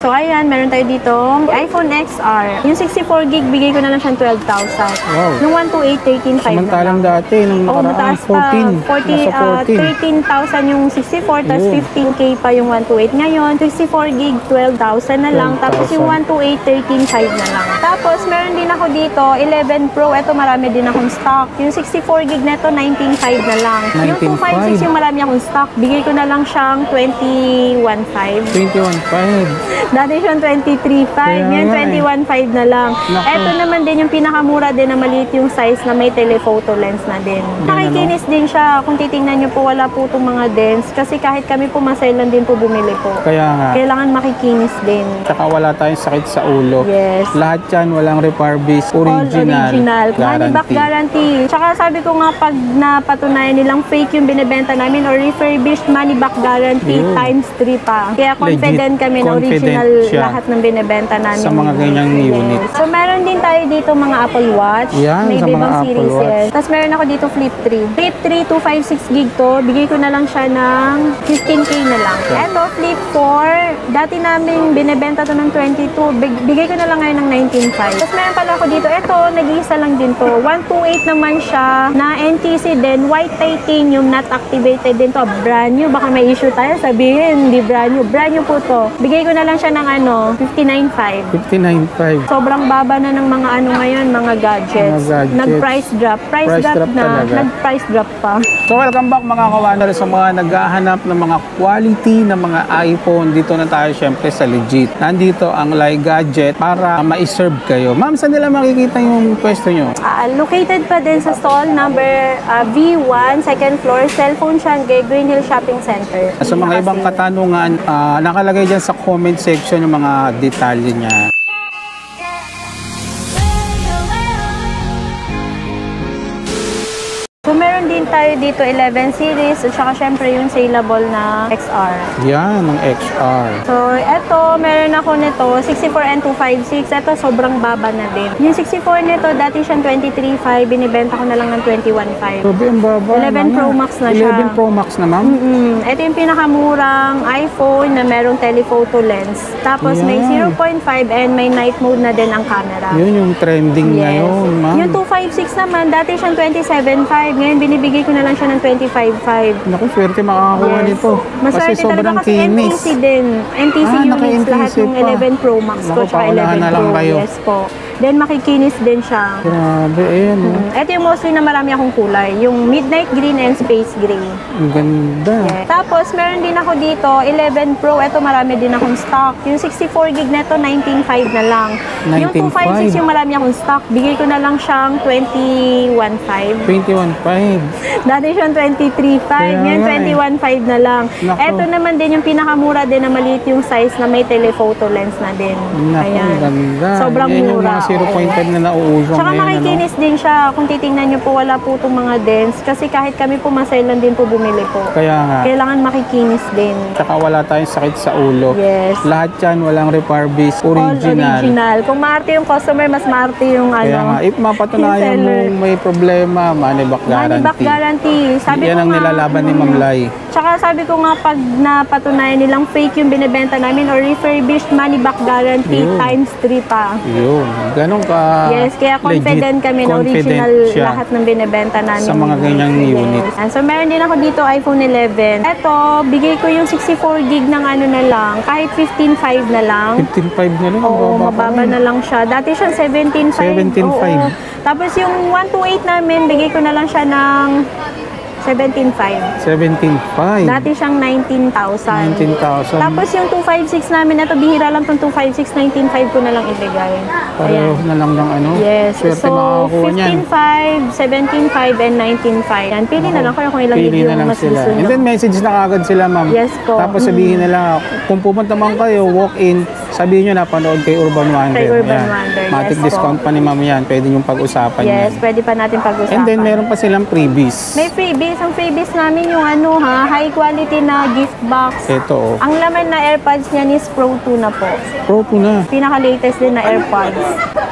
So ayan, meron tayo dito iPhone XR. Yung 64 gig, bigay ko na lang siyang 12,000. Wow. Yung 128, 13,500 Samantalang dati, nung nakaraan, 13,000 yung 64, tapos 15K pa yung 128. Ngayon, 64 gig, 12,000 na lang. Tapos yung 128, 13,500 na lang. Tapos, meron din ako dito, 11 Pro. Ito, marami din akong stock. Yung 64 gig neto, 19,500 na lang. Yung 256, yung marami akong stock, bigay ko na lang siyang 21,500. 21,500. Dati siyang 23,500. Ngayon, 21,500 na lang. Ito naman din yung pinakamura din na maliit yung size na may telephoto lens na din. Nakikinis din siya. Kung titingnan nyo po, wala po itong mga dents. Kasi kahit kami po masailan din po bumili po. Kaya nga. Kailangan makikinis din. Tsaka wala tayong sakit sa ulo. Yes. Lahat yan, walang refurbished, original. All original. Money back guarantee. Tsaka sabi ko nga, pag napatunayan nilang fake yung binibenta namin or refurbished, money back guarantee times 3 pa. Kaya confident kami na original lahat ng binibenta namin. Sa mga ganyang unit. So meron din tayo dito mga Apple Watch. Yan, may sa mga Apple Watch. Yes. Tapos meron ako dito Flip 3. Flip 3, 256 gig to. Bigay ko na lang siya ng 15K na lang. Eto, Flip 4. Dati namin binibenta to ng 22. Bigay ko na lang ngayon ng 19.5. Tapos meron pala ako dito. Eto, nag-iisa lang din to. 128 naman siya na NTC din. White titanium, not activated din to. Brand new. Baka may issue tayo. Sabihin, hindi brand new. Brand new po to. Bigay ko na lang siya ng 59.5. 59.5. Sobrang baba na ng mga ngayon, mga gadgets. Nag-price drop. Price drop na. Nag-price drop pa. So welcome back mga kawander sa mga naghahanap ng mga quality na mga iPhone. Dito na tayo syempre sa Legit. Nandito ang Lai Gadget para ma-serve kayo. Ma'am, saan nila makikita yung pwesto nyo? Located pa din sa stall number V1, second floor, Cellphone Shanghai, Green Hill Shopping Center. Sa mga ibang katanungan, nakalagay dyan sa comment section yung mga detalye niya. So, meron din tayo dito 11 series at saka syempre yung saleable na XR. Yan, ng XR. So, eto, meron ako nito, 64 and 256. Eto, sobrang baba na din. Yung 64 nito, dati siyang 23.5, binibenta ko na lang ng 21.5. Grabe, ang baba. 11 Pro Max na siya. 11 Pro Max na, ma'am? Ito yung pinakamurang iPhone na merong telephoto lens. Tapos may 0.5 and may night mode na din ang camera. Yun yung trending ngayon, ma'am. Yung 256 naman, dati siyang 27.5. Ngayon, binibigay ko na lang siya ng 25.5. Naku, swerte makakakuha nito. Maswerte Kasi sobrang talaga kasi kinis. NTC din. NTC units lahat ng 11 Pro Max ko tsaka 11 Pro. Yes po. Then makikinis din siya. Grabe, ayan. Ito yung mostly na marami akong kulay. Yung midnight green and space gray. Ang ganda. Yeah. Tapos meron din ako dito 11 Pro. Ito marami din akong stock. Yung 64 gig neto 19.5 na lang. 19.5. Yung 256 yung marami akong stock. Bigay ko na lang siyang 21.5. 21.5. Dati siyang 23.5. Ngayon 21.5 na lang. Ito naman din yung pinakamura din na maliit yung size na may telephoto lens na din. Ayan. Ganda. Sobrang mura. 0.5 na nauusong Tsaka ngayon. makikinis din siya. Kung titingnan nyo po, wala po itong mga dents. Kasi kahit kami po masailan din po bumili po. Kaya nga. Kailangan makikinis din. Tsaka wala tayong sakit sa ulo. Yes. Lahat yan, walang refurbished, original. All original. Kung maarte yung customer, mas maarte yung Kaya nga, if mapatunayan mong may problema, money back guarantee. Money back guarantee. Sabi yan ko ang nga, nilalaban ni Ma'am Lai. Tsaka sabi ko nga, pag napatunayan nilang fake yung binibenta namin or refurbished, money back guarantee times 3 pa. Yun. Ganun ka Yes, kaya confident kami na original lahat ng binibenta namin. Sa mga ganyang unit. And so, meron din ako dito iPhone 11. Ito, bigay ko yung 64 gig ng na lang. Kahit 15.5 na lang. 15.5 na lang? Oo, mababa na lang siya. Dati siyang 17.5. 17.5. Tapos yung 128 namin, bigay ko na lang siya ng 17.5. 17.5. Dati siyang 19,000. 19,000. Tapos yung 256 namin, ito bihira lang itong 256, 19.5 ko na lang ibigay. Pareho na lang ng ano. Yes. Swerte So, makakakuha niyan. 15.5, 17.5, and 19.5. Yan, pili na lang kayo kung ilang Pili video na lang mas sila. gusto nyo. And then message na kagad sila, ma'am. Yes po. Tapos sabihin nila, kung pupunta man kayo, walk-in, sabihin nyo napanood kay Urban Wonder. Kay Urban Yan. Wonder, Matic yes discount pa ni ma'am yan. Pwede nyo pag-usapan Yes, yan. pwede pa natin pag-usapan. And then meron pa silang freebies. May freebies. Ang freebies namin yung high quality na gift box. Ito, oh. Ang laman na AirPods niyan is Pro 2 na po. Pro 2 na. Pinaka-latest din na AirPods.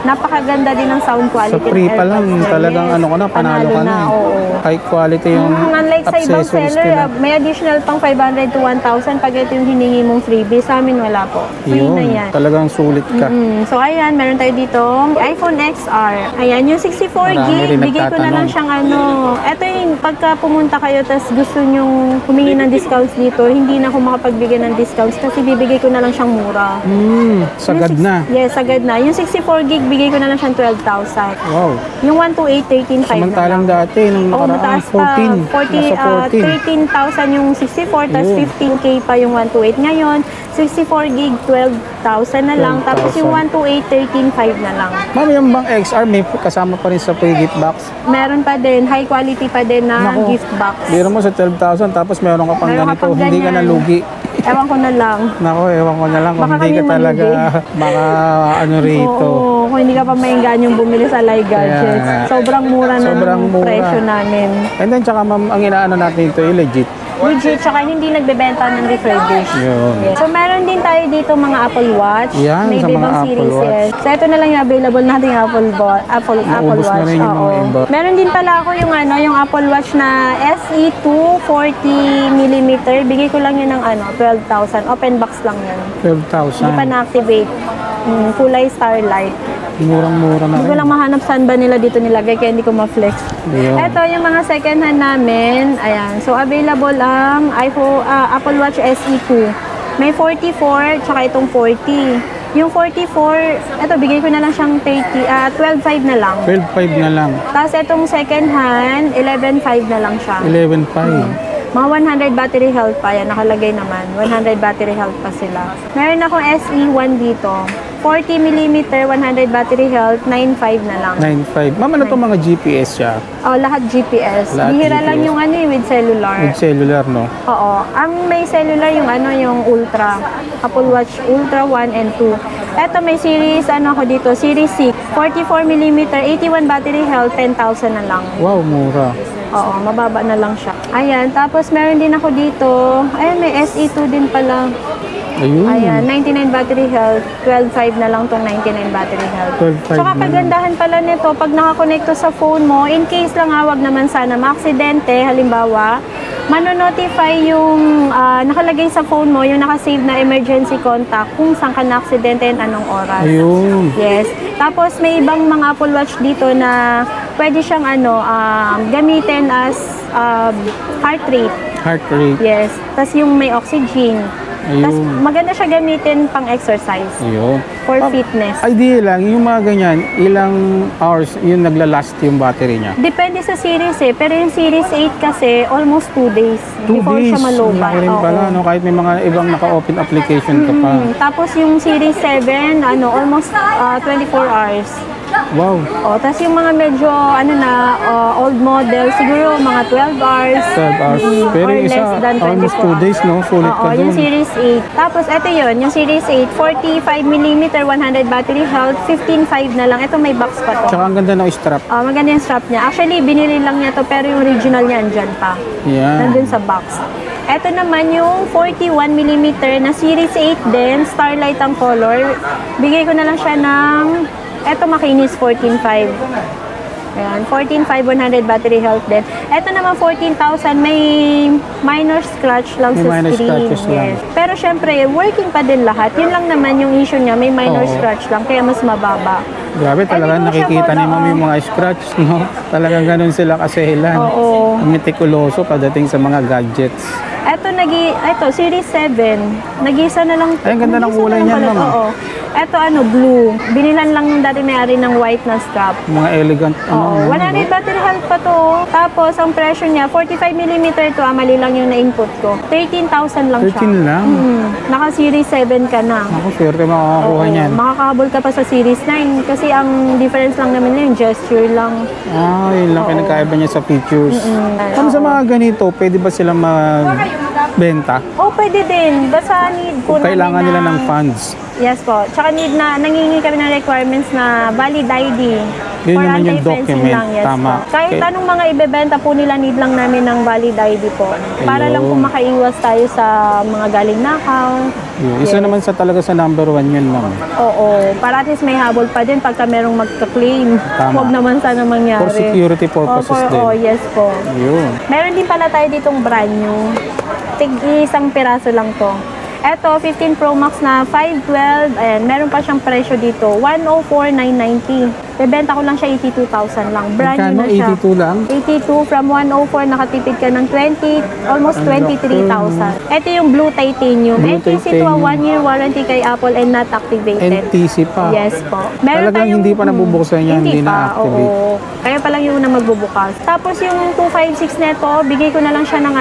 Napakaganda din ng sound quality. Sa free pa lang, talagang ano ka na, panalo ka na. Oo. High quality yung Unlike sa ibang accessories seller, nila. may additional pang 500 to 1,000 pag ito yung hiningi mong freebie. Sa amin wala po. Free Yun, na Ayan. Talagang sulit ka. So, ayan, meron tayo dito iPhone XR. Ayan, yung 64 Marami gig, rin bigay ko na lang nagtatanong. siyang ano. Ito yung pagka pumunta kayo tas gusto nyong humingi ng discounts dito, hindi na ako makapagbigay ng discounts kasi bibigay ko na lang siyang mura. Sagad Yung na. Yes, sagad na. Yung 64 gig, bigay ko na lang siyang 12,000. Wow. Yung 128, 13,500 na Samantalang lang. dati, nung Oo, nakaraan, mataas pa. 14. Nasa 14. 13,000 yung 64, tapos Yun. 15K pa yung 128. Ngayon, 64 gig, 12,000 na lang. Tapos yung 128, 13,500 na lang. Ma'am, yung bang XR, may kasama pa rin sa free gift box. Meron pa din, high quality pa din na Naku, gift box. biro mo sa 12,000, tapos meron ka pang Meron ka ganito. pang Hindi ka ganyan. nalugi. Ewan ko na lang. Nako, ewan ko na lang kung Baka hindi ka kami talaga baka ano rito. Oo, kung hindi ka pa mainggan yung bumili sa Live Gadgets. nga. Sobrang mura na Sobrang ng mura. presyo namin. And then, tsaka ma'am, ang inaano natin ito, legit. Legit, tsaka hindi nagbebenta ng refurbished. Yun. Yes. So, meron din tayo dito mga Apple Watch. Yan, May sa ibang mga Apple series, Watch. yes. So, ito na lang yung available nating Apple Naubos na Watch. rin yung mga Oo. iba. Meron din pala ako yung Apple Watch na SE2 40mm. Bigay ko lang yun ng 12,000. Open box lang yun. 12,000. Hindi pa na-activate. Kulay Starlight. Murang-mura na Hindi ko rin. lang mahanap saan ba nila dito nilagay kaya hindi ko ma-flex. Ayun. Ito yung mga second hand namin. Ayan. So, available ang Apple Watch SE2. May 44, tsaka itong 40. Yung 44, ito, bigay ko na lang siyang 12.5 na lang. 12,500 na lang. Tapos itong second hand, 11.5 na lang siya. 11,500. Mga 100 battery health pa. Yan, nakalagay naman. 100 battery health pa sila. Meron akong SE1 dito. 40mm, 100 battery health, 9.5 na lang. 9,500. Ma'am, ano itong mga GPS siya? Oh, lahat GPS. Lahat Bihira lang GPS. yung with cellular. With cellular, no? Oo. Ang may cellular yung Ultra. Apple Watch Ultra 1 and 2. Eto may series, ako dito, Series 6. 44mm, 81 battery health, 10,000 na lang. Wow, mura. Oo, mababa na lang siya. Ayan, tapos meron din ako dito. Ayan, may SE2 din pala. Ayun. Ayan, 99 battery health, 12.5 na lang tong 99 battery health. 12,500 Tsaka na lang. kagandahan pala nito, pag nakakonekto sa phone mo, in case lang wag naman sana maaksidente, halimbawa, manonotify yung nakalagay sa phone mo, yung nakasave na emergency contact kung saan ka na-aksidente and anong oras. Ayun. Yes. Tapos may ibang mga Apple Watch dito na pwede siyang gamitin as heart rate. Heart rate. Yes. Tapos yung may oxygen. Tapos Ayun. maganda siya gamitin pang exercise Ayun. for fitness. Idea lang, yung mga ganyan, ilang hours yung naglalast yung battery niya? Depende sa series pero yung series 8 kasi almost 2 days 2 before days. siya malobat. Laki rin pala, Oo. no? Kahit may mga ibang naka-open application ka pa. Tapos yung series 7, almost 24 hours. Wow. Tapos yung mga medyo old model, siguro mga 12 hours. 12 hours. Pero or yung isa, less than 24 almost 2 days, no? Sulit ka yung dun. series 8. Tapos ito yung series 8, 45mm, 100 battery health, 15.5 na lang. Ito may box pa to. Tsaka ang ganda ng strap. Maganda yung strap niya. Actually, binili lang niya to pero yung original niya andyan pa. Yan. Nandun sa box. Ito naman yung 41mm na series 8 din, Starlight ang color. Bigay ko na lang siya ng, eto makinis 14.5. Ayan, 14.5, 100 battery health din. Ito naman 14,000, may minor scratch lang May sa minor screen. scratches lang. Yes. Pero syempre, working pa din lahat. Yun lang naman yung issue niya, may minor Oo. scratch lang, kaya mas mababa. Grabe, talagang nakikita ni Mami yung mga scratch, no? Talagang ganun sila kaselan. Oo. Mitikuloso pagdating sa mga gadgets. Ito, Series 7. Nag-isa na lang. Ay, ang ganda ng nag-isa kulay na lang niyan, pala to, ma'am. Oo. Ito, blue. Binilan lang yung dati may-ari ng white na strap. Mga elegant, Oo. 100 battery health pa to. Tapos, ang presyo niya, 45mm to. Mali lang yung na-input ko. 13,000 lang siya. 13 lang? Naka-Series 7 ka na. Ako, swerte makakakuha Oo. niyan. Makakahabol ka pa sa Series 9 kasi ang difference lang naman yung gesture lang. Yun lang pinagkaiba niya sa features. Kung sa mga ganito, pwede ba sila magbenta? Pwede din. Basta need ko Kailangan namin nila ng funds. Yes po. Tsaka nangingi kami ng requirements na valid ID. Yun For naman yung anti-fencing document. lang, yes Tama. po. Kahit Okay. anong mga ibebenta po nila, need lang namin ng valid ID po. Para lang po Ayun. makaiwas tayo sa mga galing nakaw. Yun. Isa naman sa talaga sa number 1 yun, ma'am. Oo. Para at least may habol pa din pagka merong magka-claim. Tama. Huwag naman sana mangyari. For security purposes din. Yes po. Yun. Meron din pala tayo ditong brand new. Tig-isang piraso lang to. Eto, 15 Pro Max na 512. Ayan, meron pa siyang presyo dito. 104,990. Bebenta ko lang siya 82,000 lang. Brand new Magkano? na siya. 82 lang? 82 from 104, nakatipid ka ng 20, almost Ang 23,000. Ito yung Blue Titanium. Blue NTC to a Titanium. 1-year warranty kay Apple and not activated. NTC pa. Yes po. Meron Talagang tayong- hindi pa nabubuksan yan, hindi na-activate. Oo. Kaya pa lang yung una magbubukas. Tapos yung 256 neto, bigay ko na lang siya ng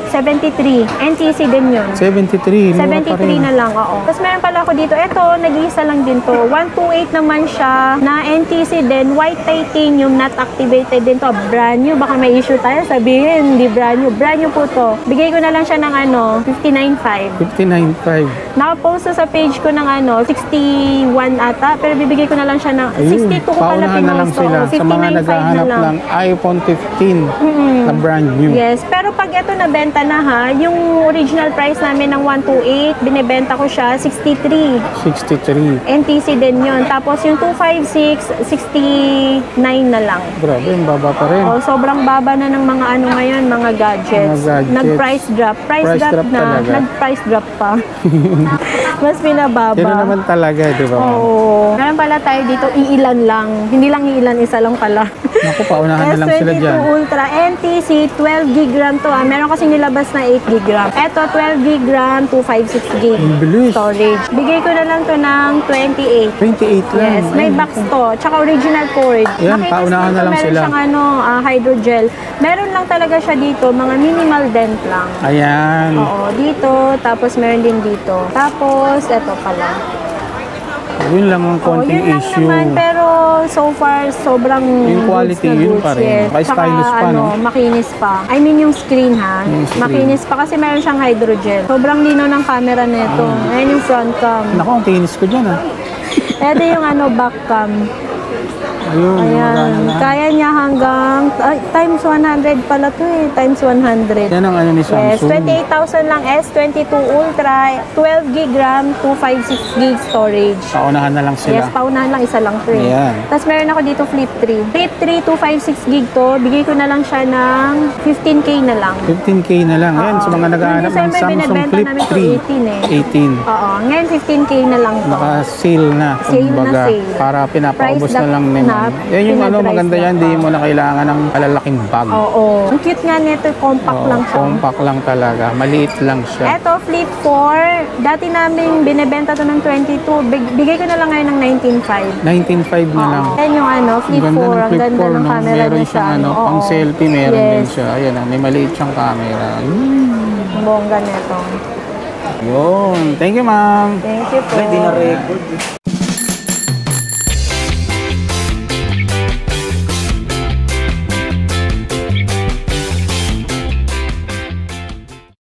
73. NTC din yun. 73, mura pa 73 rin. na lang, oo. Tapos meron pala ako dito, eto, nag-iisa lang din to. 128 naman siya, na NTC din, white titanium, not activated din to. Brand new, baka may issue tayo, sabihin, hindi brand new. Brand new po to. Bigay ko na lang siya ng 59.5. 59.5. Nakapost sa page ko ng 61 ata, pero bibigay ko na lang siya ng Ayun, 62 ko pala paunahan na lang pinost. sila Oo, sa mga 59.5 naghahanap na lang. ng iPhone 15 na brand new. Yes, pero pag ito nabenta na ha, yung original price namin ng 128, binibenta ko siya 63. 63. NTC din yun. Tapos yung 256, 69 na lang. Grabe, ang baba pa rin. O, sobrang baba na ng mga ano ngayon, mga gadgets. Mga gadgets. Nag-price drop. Price Price drop drop na. talaga. Nag-price drop pa. Mas pinababa. Yun naman talaga, di ba? Oo. Meron pala tayo dito, iilan lang. Hindi lang iilan, isa lang pala. Naku, paunahan na lang sila S22 dyan. Ultra NTC, 12 gig RAM to. Meron kasi nilabas na 8 gig RAM. Eto, 12 gig RAM, 256 gig Ang bilis. storage. Bigay ko na lang to ng 28. 28 lang. Yes, may Ay, box to. Tsaka original cord. Yan, Makinis paunahan dito, na lang meron sila. siyang hydrogel. Meron lang talaga siya dito, mga minimal dent lang. Ayan. Oo, dito. Tapos meron din dito. Tapos, eto pala. Yun lang ang konting yun lang issue. naman, pero so far, sobrang Yung quality, goods na yun goods, pa rin. yes. May Tsaka, stylus pa, no? makinis pa. I mean, yung screen, ha? Yung screen. Makinis pa kasi meron siyang hydrogel. Sobrang linaw ng camera nito. Ayan yung front cam. Naku, ang kinis ko dyan, ah. Ito yung back cam. Ayun, magana Ayan. na. Kaya niya hanggang, times 100 pala to eh. Times 100. Yan ang ni Yes, Samsung. 28,000 lang S22 Ultra, 12 gig RAM, 256 gig storage. Paunahan na lang Yes, sila. paunahan lang, isa lang to eh. Ayan. Tapos meron ako dito Flip 3. Flip 3, 256 gig to. Bigay ko na lang siya ng 15K na lang. 15K na lang. Ayan, sa mga naghahanap ng Noong December, Samsung binibenta Flip namin to 3. 18 eh. 18. Oo, ngayon 15K na lang to. Naka-sale na. Sale na Kumbaga, sale. para pinapaubos Price na lang ni na, ma'am. Yan yung pinaprice maganda na yan. pa. Di mo na kailangan ng malalaking bag. Oo. Ang cute nga nito, compact Oo, lang siya. compact lang talaga. Maliit lang siya. Eto, Flip 4. Dati namin binibenta to ng 22. Bigay ko na lang ngayon ng 19.5. 19.5 na lang. Yan yung Flip 4. Ang Flip ganda 4, ng no? camera Meron niya siyang siya. pang selfie, meron Yes. din siya. Ayan, may maliit siyang camera. Bongga nito. Yun. Thank you, ma'am. Thank you po.